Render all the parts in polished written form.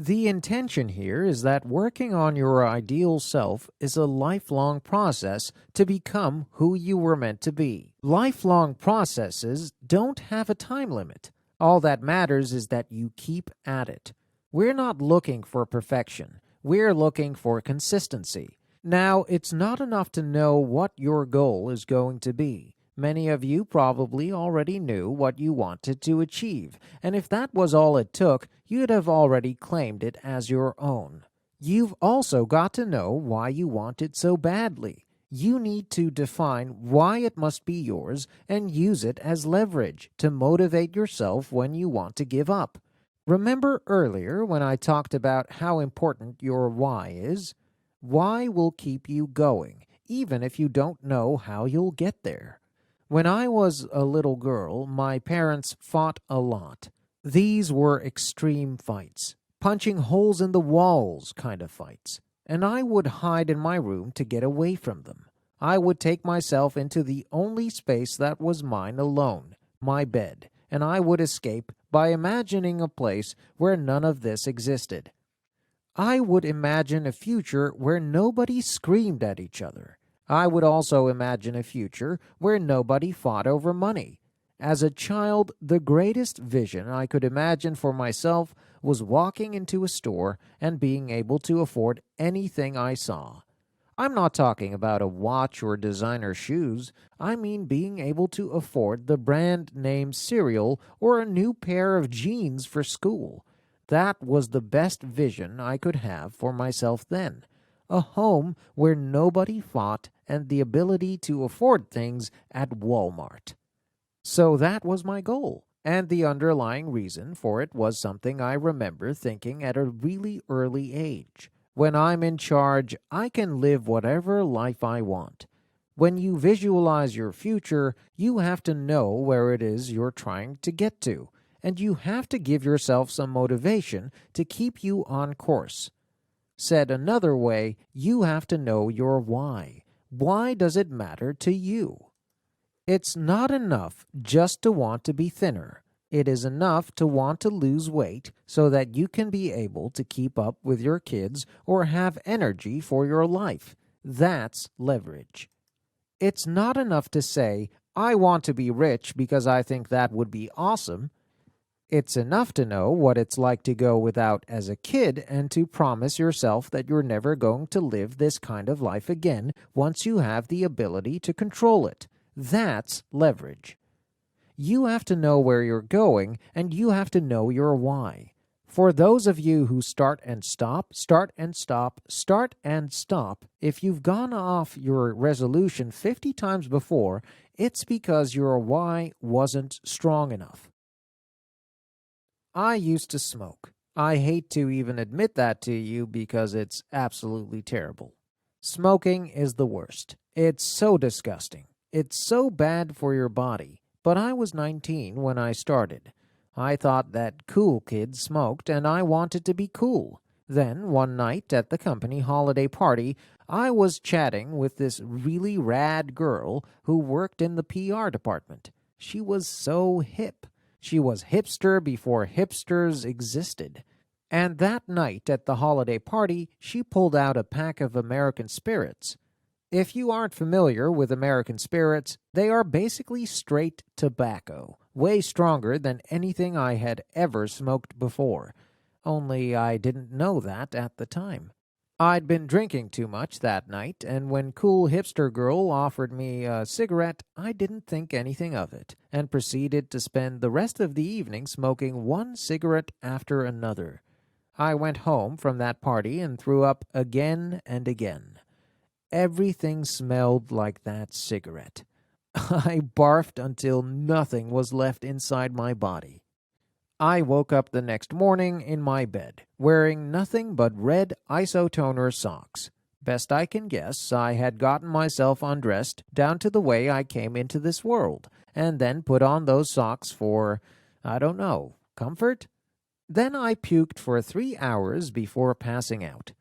The intention here is that working on your ideal self is a lifelong process to become who you were meant to be. Lifelong processes don't have a time limit. All that matters is that you keep at it. We're not looking for perfection. We're looking for consistency. Now, it's not enough to know what your goal is going to be. Many of you probably already knew what you wanted to achieve, and if that was all it took, you'd have already claimed it as your own. You've also got to know why you want it so badly. You need to define why it must be yours and use it as leverage to motivate yourself when you want to give up. Remember earlier when I talked about how important your why is? Why will keep you going, even if you don't know how you'll get there. When I was a little girl, my parents fought a lot. These were extreme fights, punching holes in the walls kind of fights, and I would hide in my room to get away from them. I would take myself into the only space that was mine alone, my bed, and I would escape by imagining a place where none of this existed. I would imagine a future where nobody screamed at each other. I would also imagine a future where nobody fought over money. As a child, the greatest vision I could imagine for myself was walking into a store and being able to afford anything I saw. I'm not talking about a watch or designer shoes. I mean being able to afford the brand name cereal or a new pair of jeans for school. That was the best vision I could have for myself then. A home where nobody fought and the ability to afford things at Walmart. So that was my goal, and the underlying reason for it was something I remember thinking at a really early age. When I'm in charge, I can live whatever life I want. When you visualize your future, you have to know where it is you're trying to get to, and you have to give yourself some motivation to keep you on course. Said another way, you have to know your why. Why does it matter to you? It's not enough just to want to be thinner. It is enough to want to lose weight so that you can be able to keep up with your kids or have energy for your life. That's leverage. It's not enough to say, I want to be rich because I think that would be awesome. It's enough to know what it's like to go without as a kid and to promise yourself that you're never going to live this kind of life again once you have the ability to control it. That's leverage. You have to know where you're going, and you have to know your why. For those of you who start and stop, start and stop, start and stop, if you've gone off your resolution 50 times before, it's because your why wasn't strong enough. I used to smoke. I hate to even admit that to you because it's absolutely terrible. Smoking is the worst. It's so disgusting. It's so bad for your body. But I was 19 when I started. I thought that cool kids smoked and I wanted to be cool. Then, one night at the company holiday party, I was chatting with this really rad girl who worked in the PR department. She was so hip. She was hipster before hipsters existed. And that night at the holiday party, she pulled out a pack of American Spirits. If you aren't familiar with American Spirits, they are basically straight tobacco, way stronger than anything I had ever smoked before. Only I didn't know that at the time. I'd been drinking too much that night, and when cool hipster girl offered me a cigarette, I didn't think anything of it, and proceeded to spend the rest of the evening smoking one cigarette after another. I went home from that party and threw up again and again. Everything smelled like that cigarette. I barfed until nothing was left inside my body. I woke up the next morning in my bed, wearing nothing but red isotoner socks. Best I can guess, I had gotten myself undressed down to the way I came into this world, and then put on those socks for, I don't know, comfort? Then I puked for 3 hours before passing out.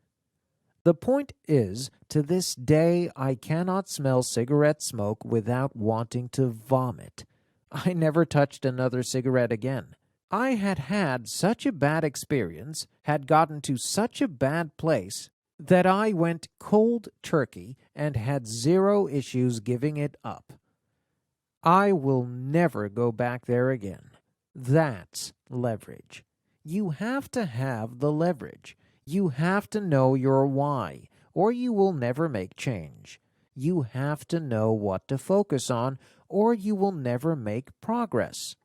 The point is, to this day, I cannot smell cigarette smoke without wanting to vomit. I never touched another cigarette again. I had had such a bad experience, had gotten to such a bad place, that I went cold turkey and had zero issues giving it up. I will never go back there again. That's leverage. You have to have the leverage. You have to know your why, or you will never make change. You have to know what to focus on, or you will never make progress.